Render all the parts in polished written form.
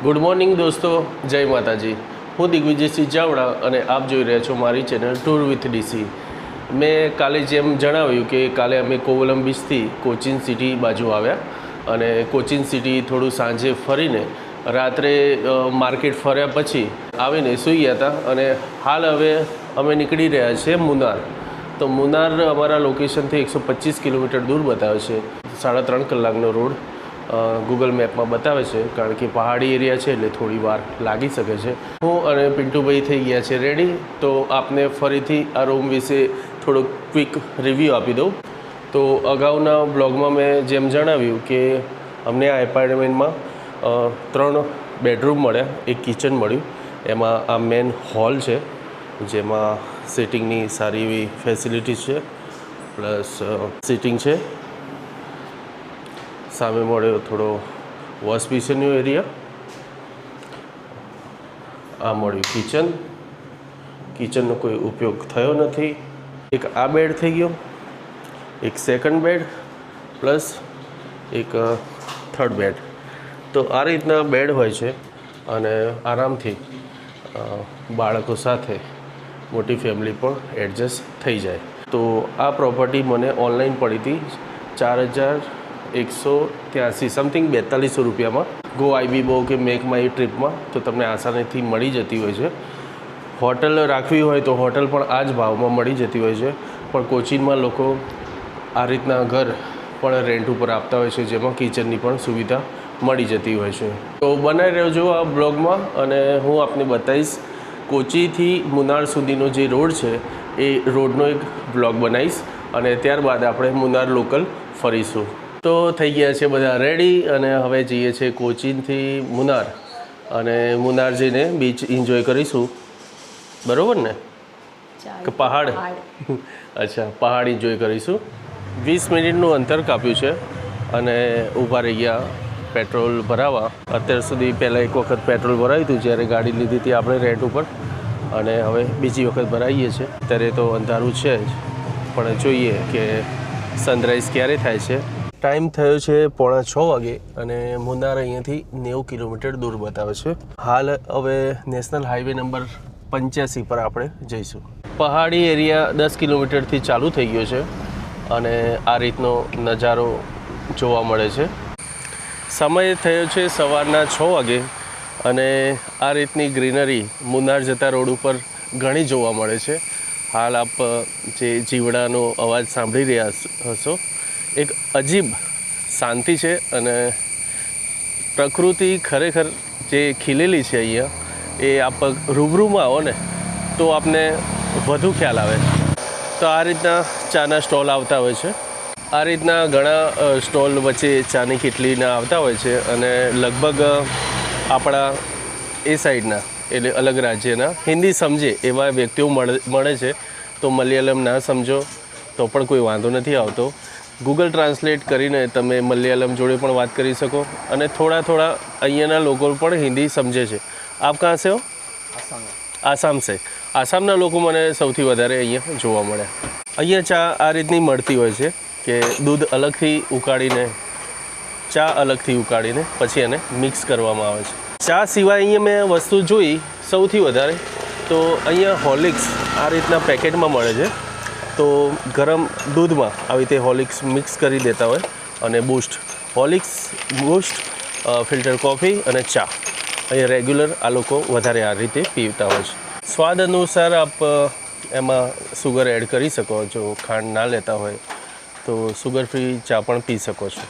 Good morning દોસ્તો, જય માતાજી। હું દિગ્વિજયસિંહ ચાવડા અને આપ જોઈ રહ્યા છો મારી ચેનલ ટૂર વિથ ડીસી। મેં કાલે જેમ જણાવ્યું કે કાલે અમે કોવલમ બીચથી કોચીન સિટી બાજુ આવ્યા અને કોચીન સિટી થોડું સાંજે ફરીને રાત્રે માર્કેટ ફર્યા પછી આવીને સૂઈ ગયા હતા અને હાલ હવે અમે નીકળી રહ્યા છીએ મુન્નાર। તો મુન્નાર અમારા લોકેશનથી 125 કિલોમીટર દૂર બતાવે છે। 3.5 કલાકનો રોડ ગૂગલ મેપમાં બતાવે છે, કારણ કે પહાડી એરિયા છે એટલે થોડી વાર લાગી શકે છે। હું અને પિન્ટુભાઈ થઈ ગયા છે રેડી। તો આપને ફરીથી આ રૂમ વિશે થોડો ક્વિક રિવ્યૂ આપી દઉં। તો અગાઉના બ્લોગમાં મેં જેમ જણાવ્યું કે અમને આ એપાર્ટમેન્ટમાં 3 બેડરૂમ મળ્યા, એક કિચન મળ્યું। એમાં આ મેન હોલ છે જેમાં સિટિંગની સારી એવી ફેસિલિટીઝ છે, પ્લસ સિટિંગ છે। સામે મળ્યો થોડો વોશ બેસિનનો એરિયા, આ મળ્યું કિચન। કિચનનો કોઈ ઉપયોગ થયો નથી। એક આ બેડ થઈ ગયો, એક સેકન્ડ બેડ પ્લસ એક થર્ડ બેડ। તો આ રીતના બેડ હોય છે અને આરામથી બાળકો સાથે મોટી ફેમિલી પણ એડજસ્ટ થઈ જાય। તો આ પ્રોપર્ટી મને ઓનલાઈન પડી હતી 4,183 સમથિંગ 4200 રૂપિયામાં। ગો આઈબીબો કે મેક માય ટ્રીપમાં તો તમને આસાનીથી મળી જતી હોય છે। હોટલ રાખવી હોય તો હોટલ પણ આ જ ભાવમાં મળી જતી હોય છે, પણ કોચીનમાં લોકો આ રીતના ઘર પણ રેન્ટ ઉપર આપતા હોય છે, જેમાં કિચનની પણ સુવિધા મળી જતી હોય છે। તો બનાવી રહેજો આ બ્લોગમાં અને હું આપને બતાવીશ કોચીથી મુન્નાર સુધીનો જે રોડ છે એ રોડનો એક બ્લોગ બનાવીશ અને ત્યારબાદ આપણે મુન્નાર લોકલ ફરીશું। તો થઈ ગયા છે બધા રેડી અને હવે જઈએ છીએ કોચીનથી મુન્નાર અને મુન્નાર જઈને બીચ એન્જોય કરીશું, બરાબર ને? કે પહાડ? અચ્છા, પહાડ એન્જોય કરીશું। 20 મિનિટનું અંતર કાપ્યું છે અને ઊભા રહી ગયા પેટ્રોલ ભરાવા। અત્યાર સુધી પહેલાં એક વખત પેટ્રોલ ભરાયું હતું જ્યારે ગાડી લીધી હતી આપણે રેન્ટ ઉપર, અને હવે બીજી વખત ભરાઈએ છીએ। અત્યારે તો અંધારું છે જ, પણ જોઈએ કે સનરાઈઝ ક્યારે થાય છે। ટાઈમ થયો છે 5:45 વાગે અને મુન્નાર અહીંયાથી 90 કિલોમીટર દૂર બતાવે છે। હાલ હવે નેશનલ હાઈવે નંબર 85 પર આપણે જઈશું। પહાડી એરિયા 10 કિલોમીટરથી ચાલુ થઈ ગયો છે અને આ રીતનો નજારો જોવા મળે છે। સમય થયો છે સવારના 6 વાગે અને આ રીતની ગ્રીનરી મુન્નાર જતા રોડ ઉપર ઘણી જોવા મળે છે। હાલ આપ જે જીવડાનો અવાજ સાંભળી રહ્યા હશો, એક અજીબ શાંતિ છે અને પ્રકૃતિ ખરેખર જે ખીલેલી છે અહીંયા, એ આપ રૂબરૂમાં આવો ને તો આપને વધુ ખ્યાલ આવે। તો આ રીતના ચાના સ્ટોલ આવતા હોય છે। આ રીતના ઘણા સ્ટોલ વચ્ચે ચાની કિટલીના આવતા હોય છે અને લગભગ આપણા એ સાઈડના એટલે અલગ રાજ્યના હિન્દી સમજે એવા વ્યક્તિઓ મળે છે। તો મલયાલમ ના સમજો તો પણ કોઈ વાંધો નથી આવતો। ગૂગલ ટ્રાન્સલેટ કરીને તમે મલયાલમ જોડે પણ વાત કરી શકો અને થોડા અહીંયાના લોકો પણ હિન્દી સમજે છે। આપ કાં સે હો? આસામ સે। આસામના લોકો મને સૌથી વધારે અહીંયા જોવા મળ્યા। અહીંયા ચા આ રીતની મળતી હોય છે કે દૂધ અલગથી ઉકાળીને, ચા અલગથી ઉકાળીને પછી એને મિક્સ કરવામાં આવે છે। ચા સિવાય અહીંયા મેં વસ્તુ જોઈ સૌથી વધારે તો અહીંયા હોર્લિક્સ આ રીતના પેકેટમાં મળે છે। તો ગરમ દૂધમાં આવી રીતે હોર્લિક્સ મિક્સ કરી દેતા હોય અને boost, Horlicks, boost, filter coffee અને ચા અહીંયા રેગ્યુલર આ લોકો વધારે આ રીતે પીતા હોય છે। સ્વાદ અનુસાર આપ એમાં સુગર એડ કરી શકો છો। ખાંડ ના લેતા હોય તો સુગર ફ્રી ચા પણ પી શકો છો।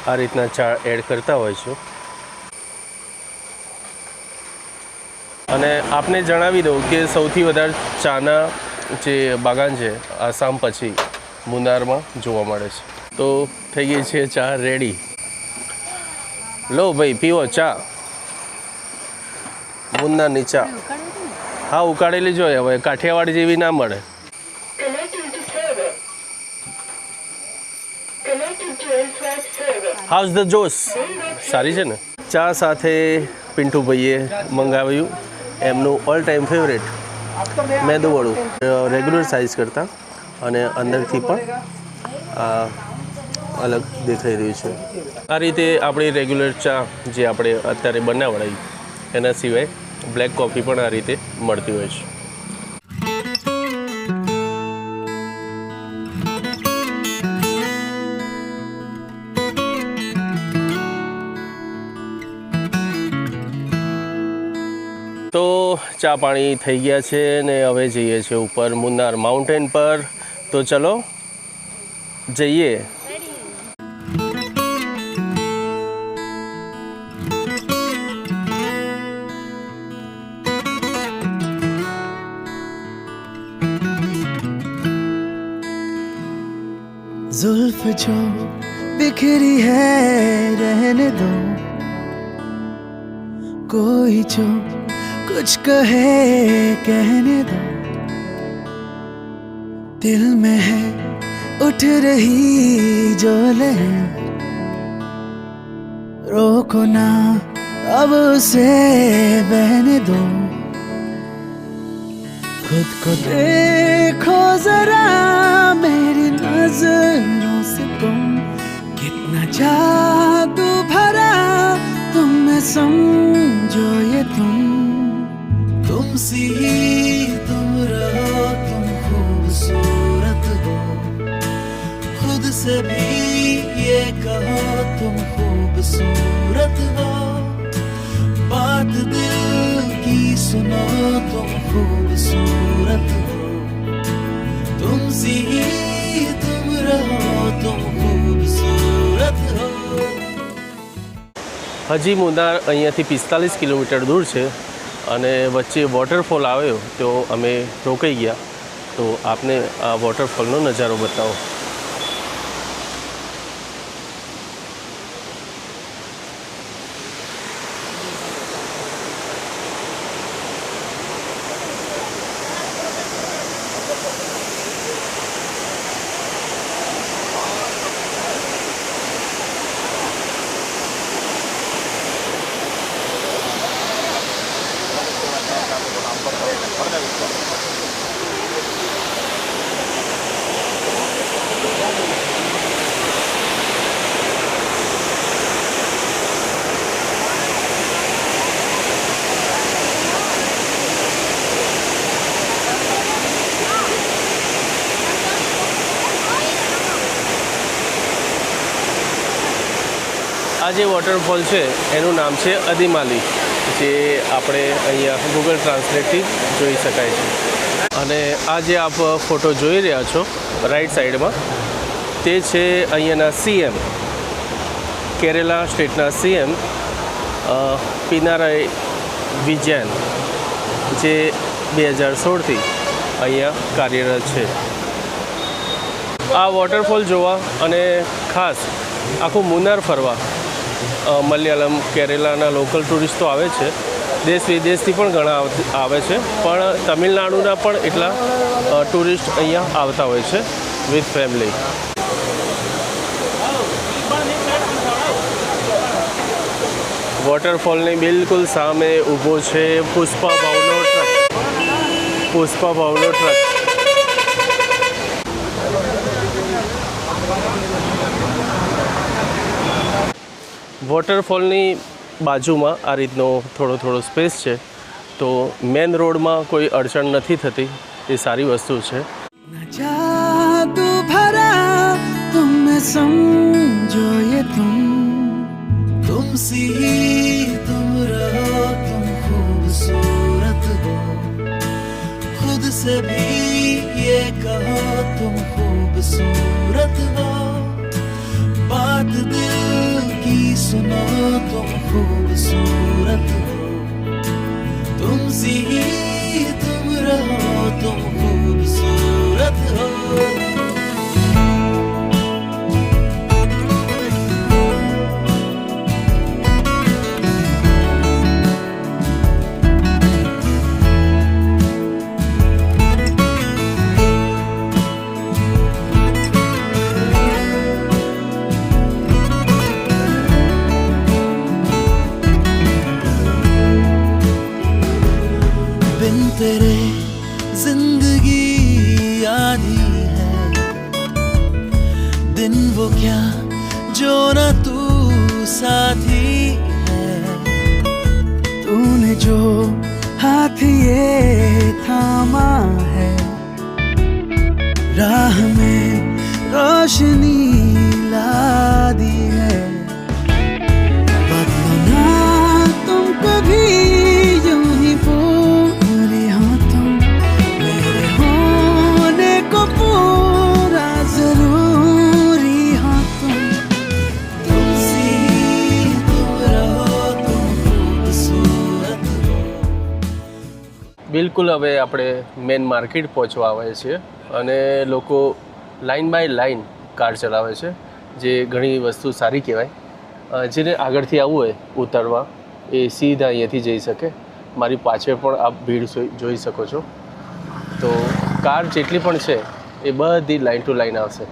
આ રીતના ચા એડ કરતા હોય છે। અને આપને જણાવી દઉં કે સૌથી વધારે ચાના જે બાગાન છે આસામ પછી મુન્નારમાં જોવા મળે છે। તો થઈ ગઈ છે ચા રેડી। લો ભાઈ પીવો ચા, મુન્નારની ચા। હા, ઉકાળેલી જોઈએ, હવે કાઠિયાવાડ જેવી ના મળે। હાઉસ ધ જોશ સારી છે ને? ચા સાથે પિન્ટુભાઈએ મંગાવ્યું એમનું ઓલ ટાઈમ ફેવરેટ મેદુવડું, રેગ્યુલર સાઇઝ કરતાં, અને અંદરથી પણ અલગ દેખાઈ રહ્યું છે. આ રીતે આપણી રેગ્યુલર ચા જે આપણે અત્યારે બનાવડાવી એના સિવાય બ્લેક કોફી પણ આ રીતે મળતી હોય છે. તો ચા પાણી થઈ ગયા છે ને હવે જઈએ છીએ ઉપર મુન્નાર માઉન્ટેન પર. તો ચલો જઈએ. जुल्फ जो बिखरी है रहने दो, कोई जो कुछ कहे कहने दो, दिल में है उठ रही जो लहर, रोको ना अब उसे बहने दो, खुद को देखो जरा मेरी नजरों से तुम, कितना जादू भरा तुम में समझो ये तुमसी ही तुम रहो, तुम खूबसूरत हो, खुद से भी ये कहो तुम खूबसूरत हो, बात दिल की सुनो तुम खूबसूरत हो, तुमसी ही तुम रहो, तुम खूबसूरत हो. હજી મુન્નાર અહીંયાથી 45 કિલોમીટર દૂર છે અને વચ્ચે વોટરફોલ આવ્યો તો અમે રોકાઈ ગયા. તો આપને આ વોટરફોલનો નજારો બતાવો. આ જે વોટરફોલ છે એનું નામ છે અદિમાલી, જે આપણે અહીંયા ગૂગલ ટ્રાન્સલેટથી જોઈ શકાય છે. અને આ જે આપ ફોટો જોઈ રહ્યા છો રાઈટ સાઈડમાં, તે છે અહીંયાના સીએમ, કેરેલા સ્ટેટના સીએમ પિનારાઈ વિજયન, જે 2016થી અહીંયા કાર્યરત છે. આ વોટરફોલ જોવા અને ખાસ આખું મુન્નાર ફરવા મલયાલમ, કેરેલાના લોકલ ટુરિસ્ટો આવે છે. દેશ વિદેશથી પણ ઘણા આવે છે, પણ તમિલનાડુના પણ એટલા ટુરિસ્ટ અહીંયા આવતા હોય છે વિથ ફેમિલી. વોટરફોલની બિલકુલ સામે ઊભો છે પુષ્પા ભાવનો ટ્રક. પુષ્પા ભાવનો ટ્રક વોટરફોલની બાજુમાં આ રીતનો થોડો સ્પેસ છે, તો મેન રોડમાં કોઈ અડચણ નથી થતી, એ સારી વસ્તુ છે. जादू भरा तुम में समझो ये तुमसी ही तुम रहो, तुम खूबसूरत हो, खुद से भी ये कहो तुम खूबसूरत हो, बात दिल की सुनो तुम खूबसूरत हो, तुमसी ही तुम रहो, तुम खूबसूरत हो. बिन तेरे जिंदगी आधी है, दिन वो क्या जो हाथ ये थामा है, राह में रोशनी ला दी है। बदलो ना तुम कभी यूं ही पूरे हो तुम, मेरे होने को पूरा जरूरी हो तुम। तुमसे दूर रहो तुम खूबसूरत हो। બિલકુલ હવે આપણે મેન માર્કેટ પહોંચવા આવે છે અને લોકો લાઇન બાય લાઇન કાર ચલાવે છે, જે ઘણી વસ્તુ સારી કહેવાય. જેને આગળથી આવવું હોય ઉતરવા એ સીધા અહીંયાથી જઈ શકે. મારી પાછળ પણ આપ ભીડ જોઈ શકો છો. તો કાર જેટલી પણ છે એ બધી લાઇન ટુ લાઇન આવશે.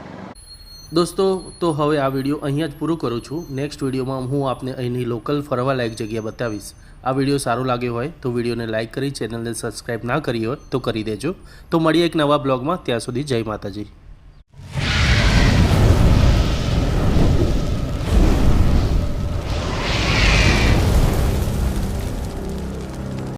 દોસ્તો, તો હવે આ વિડીયો અહીંયા જ પૂરું કરું છું. નેક્સ્ટ વિડીયોમાં હું આપને અહીંની લોકલ ફરવા લાયક જગ્યા બતાવીશ. આ વિડીયો સારો લાગ્યો હોય તો વિડીયોને લાઇક કરી, ચેનલને સબસ્ક્રાઈબ ના કરી હોય તો કરી દેજો. તો મળીએ એક નવા બ્લોગમાં. ત્યાં સુધી જય માતાજી.